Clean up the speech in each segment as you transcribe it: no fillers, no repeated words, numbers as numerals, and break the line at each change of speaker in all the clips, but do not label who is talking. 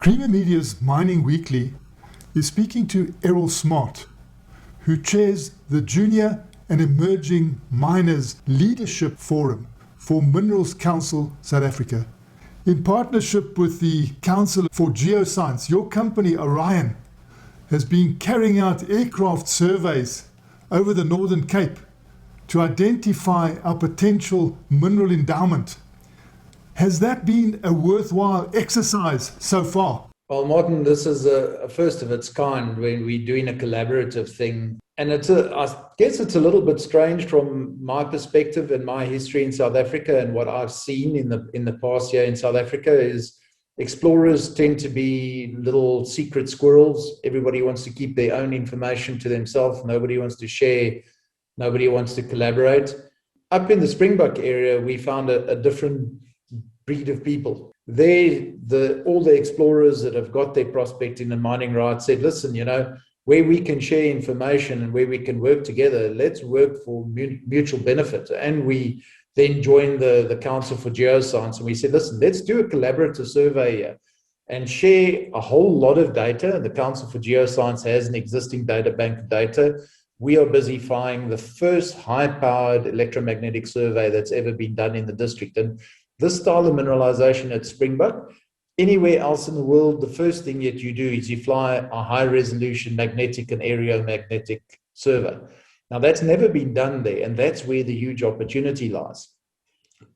Creamer Media's Mining Weekly is speaking to Errol Smart, who chairs the Junior and Emerging Miners Leadership Forum for Minerals Council South Africa. In partnership with the Council for Geoscience, your company, Orion, has been carrying out aircraft surveys over the Northern Cape to identify our potential mineral endowment. Has that been a worthwhile exercise so far?
Well, Martin, this is a first of its kind when we're doing a collaborative thing. And I guess it's a little bit strange from my perspective and my history in South Africa, and what I've seen in the past year in South Africa is explorers tend to be little secret squirrels. Everybody wants to keep their own information to themselves. Nobody wants to share. Nobody wants to collaborate. Up in the Springbok area, we found a different breed of people. All the explorers that have got their prospecting and mining rights said, listen, where we can share information and where we can work together, let's work for mutual benefit. And we then joined the Council for Geoscience, and we said, listen, let's do a collaborative survey here and share a whole lot of data. The Council for Geoscience has an existing data bank of data. We are busy flying the first high-powered electromagnetic survey that's ever been done in the district. And this style of mineralization at Springbok, anywhere else in the world, the first thing that you do is you fly a high-resolution magnetic and aeromagnetic survey. Now, that's never been done there, and that's where the huge opportunity lies.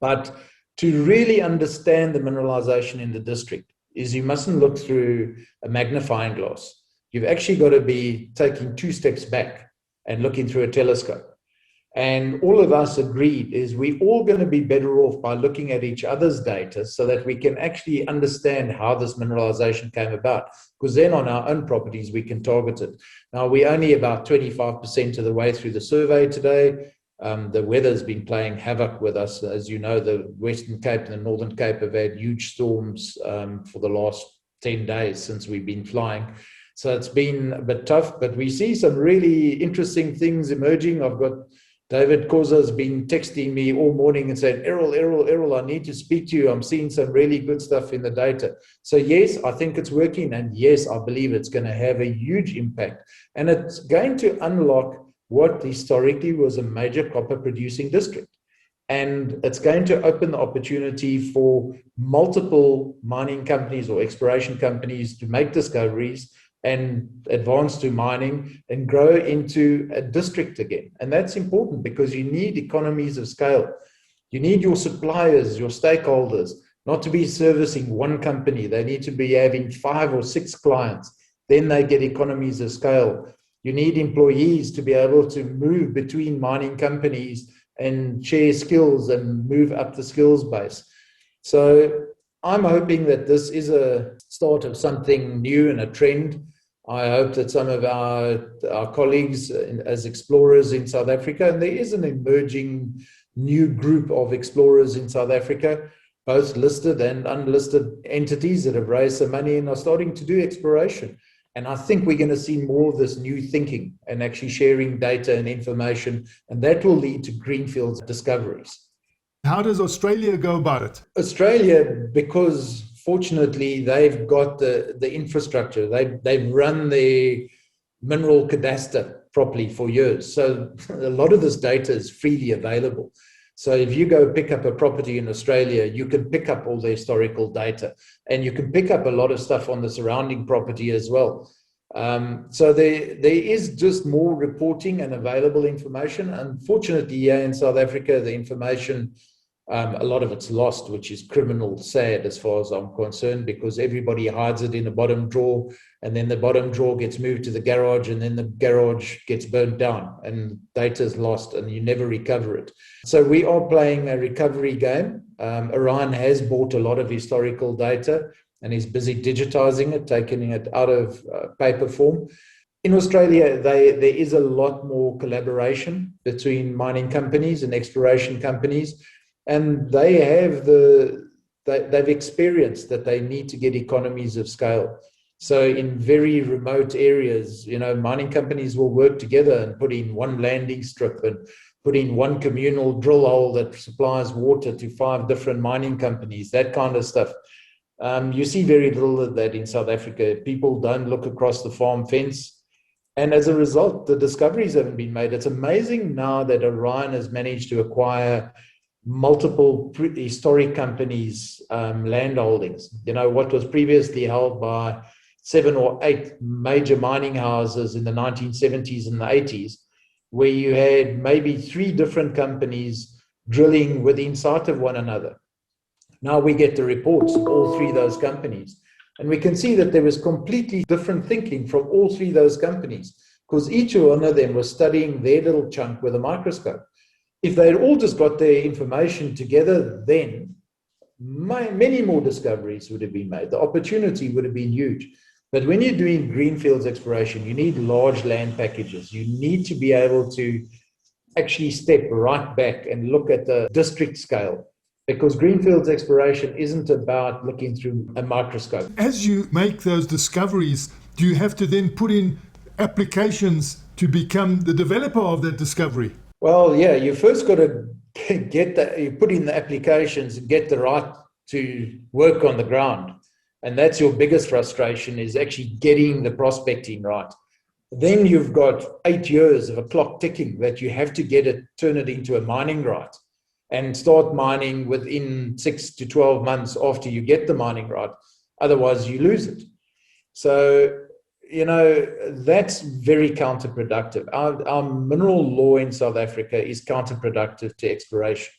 But to really understand the mineralization in the district is you mustn't look through a magnifying glass. You've actually got to be taking 2 steps back and looking through a telescope. And all of us agreed is we're all going to be better off by looking at each other's data so that we can actually understand how this mineralization came about, because then on our own properties, we can target it. Now, we're only about 25% of the way through the survey today. The weather's been playing havoc with us. As you know, the Western Cape and the Northern Cape have had huge storms for the last 10 days since we've been flying. So it's been a bit tough, but we see some really interesting things emerging. I've got David Koza's been texting me all morning and saying, Errol, I need to speak to you. I'm seeing some really good stuff in the data. So yes, I think it's working. And yes, I believe it's going to have a huge impact. And it's going to unlock what historically was a major copper producing district. And it's going to open the opportunity for multiple mining companies or exploration companies to make discoveries and advance to mining and grow into a district again. And that's important because you need economies of scale. You need your suppliers, your stakeholders, not to be servicing one company. They need to be having 5 or 6 clients. Then they get economies of scale. You need employees to be able to move between mining companies and share skills and move up the skills base. So I'm hoping that this is a start of something new and a trend. I hope that some of our colleagues as explorers in South Africa, and there is an emerging new group of explorers in South Africa, both listed and unlisted entities that have raised some money and are starting to do exploration. And I think we're going to see more of this new thinking and actually sharing data and information, and that will lead to greenfield discoveries.
How does Australia go about it?
Australia, because fortunately they've got the infrastructure, they've run their mineral cadastre properly for years. So a lot of this data is freely available. So if you go pick up a property in Australia, you can pick up all the historical data, and you can pick up a lot of stuff on the surrounding property as well. So there is just more reporting and available information. Unfortunately, here in South Africa, the information, a lot of it's lost, which is criminal sad as far as I'm concerned, because everybody hides it in a bottom drawer, and then the bottom drawer gets moved to the garage, and then the garage gets burnt down and data is lost and you never recover it. So we are playing a recovery game. Orion has bought a lot of historical data and is busy digitizing it, taking it out of paper form. In Australia, there is a lot more collaboration between mining companies and exploration companies. And they've experienced that they need to get economies of scale. So in very remote areas, mining companies will work together and put in one landing strip and put in one communal drill hole that supplies water to 5 different mining companies, that kind of stuff. You see very little of that in South Africa. People don't look across the farm fence. And as a result, the discoveries haven't been made. It's amazing now that Orion has managed to acquire multiple historic companies' land holdings. What was previously held by 7 or 8 major mining houses in the 1970s and the 80s, where you had maybe 3 different companies drilling within sight of one another. Now we get the reports of all 3 of those companies. And we can see that there was completely different thinking from all 3 of those companies, because each one of them was studying their little chunk with a microscope. If they had all just got their information together, then many more discoveries would have been made. The opportunity would have been huge. But when you're doing greenfields exploration, you need large land packages. You need to be able to actually step right back and look at the district scale, because greenfields exploration isn't about looking through a microscope.
As you make those discoveries, do you have to then put in applications to become the developer of that discovery?
Well, yeah, you first got to you put in the applications and get the right to work on the ground. And that's your biggest frustration, is actually getting the prospecting right. Then you've got 8 years of a clock ticking that you have to turn it into a mining right, and start mining within 6 to 12 months after you get the mining right. Otherwise, you lose it. So, that's very counterproductive. Our mineral law in South Africa is counterproductive to exploration.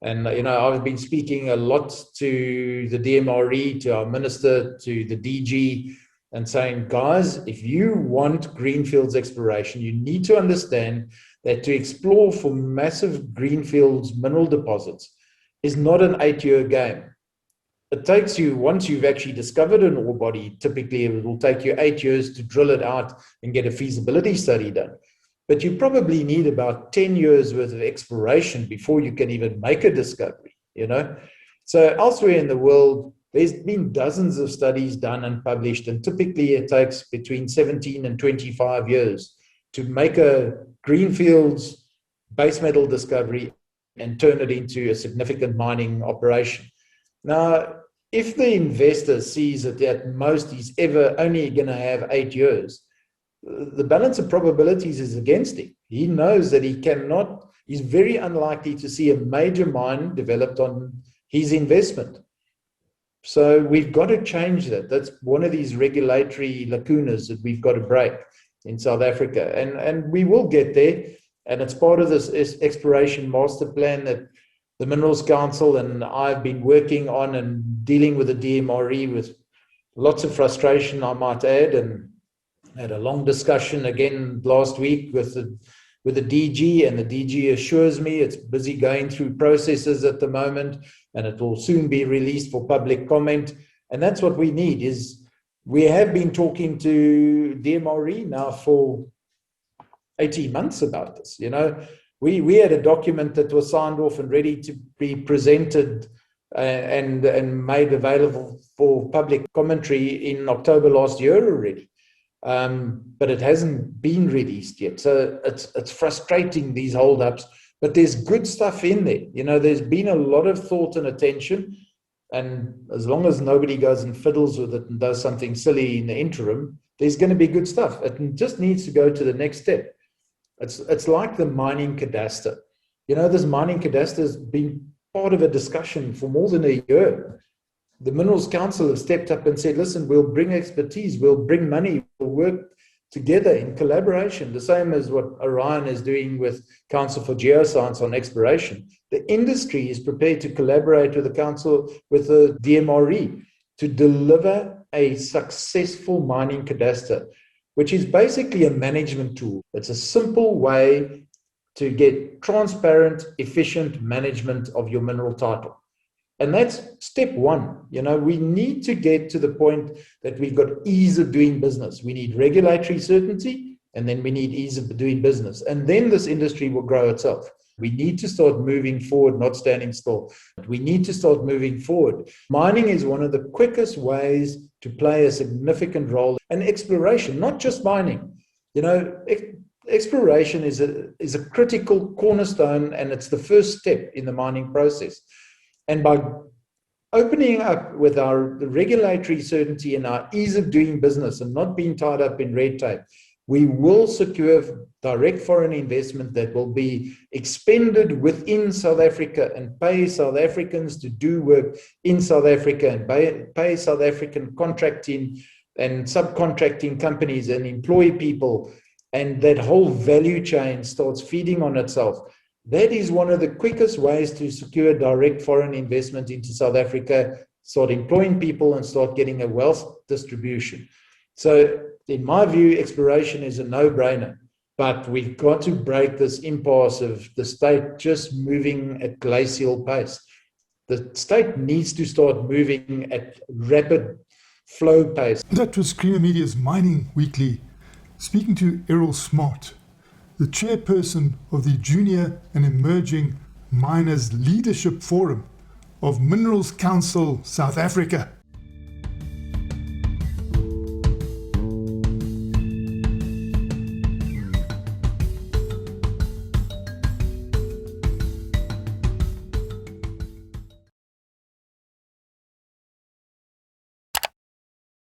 And, I've been speaking a lot to the DMRE, to our minister, to the DG, and saying, guys, if you want greenfields exploration, you need to understand that to explore for massive greenfields mineral deposits is not an 8-year game. It takes you, once you've actually discovered an ore body, typically it will take you 8 years to drill it out and get a feasibility study done. But you probably need about 10 years worth of exploration before you can even make a discovery, So elsewhere in the world, there's been dozens of studies done and published, and typically it takes between 17 and 25 years to make a greenfields base metal discovery and turn it into a significant mining operation. Now, if the investor sees that at most he's ever only going to have 8 years, the balance of probabilities is against him. He knows that he's very unlikely to see a major mine developed on his investment. So we've got to change that. That's one of these regulatory lacunas that we've got to break in South Africa. And we will get there. And it's part of this exploration master plan that the Minerals Council and I've been working on, and dealing with the DMRE with lots of frustration, I might add, and had a long discussion again last week with the DG, and the DG assures me it's busy going through processes at the moment, and it will soon be released for public comment. And that's what we need. Is we have been talking to DMRE now for 18 months about this. We had a document that was signed off and ready to be presented and made available for public commentary in October last year already. But it hasn't been released yet. So it's frustrating, these holdups, but there's good stuff in there. There's been a lot of thought and attention, and as long as nobody goes and fiddles with it and does something silly in the interim, there's going to be good stuff. It just needs to go to the next step. It's like the mining cadastre. This mining cadastre has been part of a discussion for more than a year. The Minerals Council have stepped up and said, listen, we'll bring expertise, we'll bring money, we'll work together in collaboration, the same as what Orion is doing with Council for Geoscience on exploration. The industry is prepared to collaborate with the Council, with the DMRE, to deliver a successful mining cadastre, which is basically a management tool. It's a simple way to get transparent, efficient management of your mineral title. And that's step one. We need to get to the point that we've got ease of doing business. We need regulatory certainty, and then we need ease of doing business. And then this industry will grow itself. We need to start moving forward, not standing still. We need to start moving forward. Mining is one of the quickest ways to play a significant role in exploration, not just mining. Exploration is a critical cornerstone, and it's the first step in the mining process. And by opening up with our regulatory certainty and our ease of doing business and not being tied up in red tape, we will secure direct foreign investment that will be expended within South Africa and pay South Africans to do work in South Africa and pay South African contracting and subcontracting companies and employ people, and that whole value chain starts feeding on itself. That is one of the quickest ways to secure direct foreign investment into South Africa, start employing people and start getting a wealth distribution. So in my view, exploration is a no-brainer, but we've got to break this impasse of the state just moving at glacial pace. The state needs to start moving at rapid flow pace.
That was Creamer Media's Mining Weekly, speaking to Errol Smart, the chairperson of the Junior and Emerging Miners Leadership Forum of Minerals Council South Africa.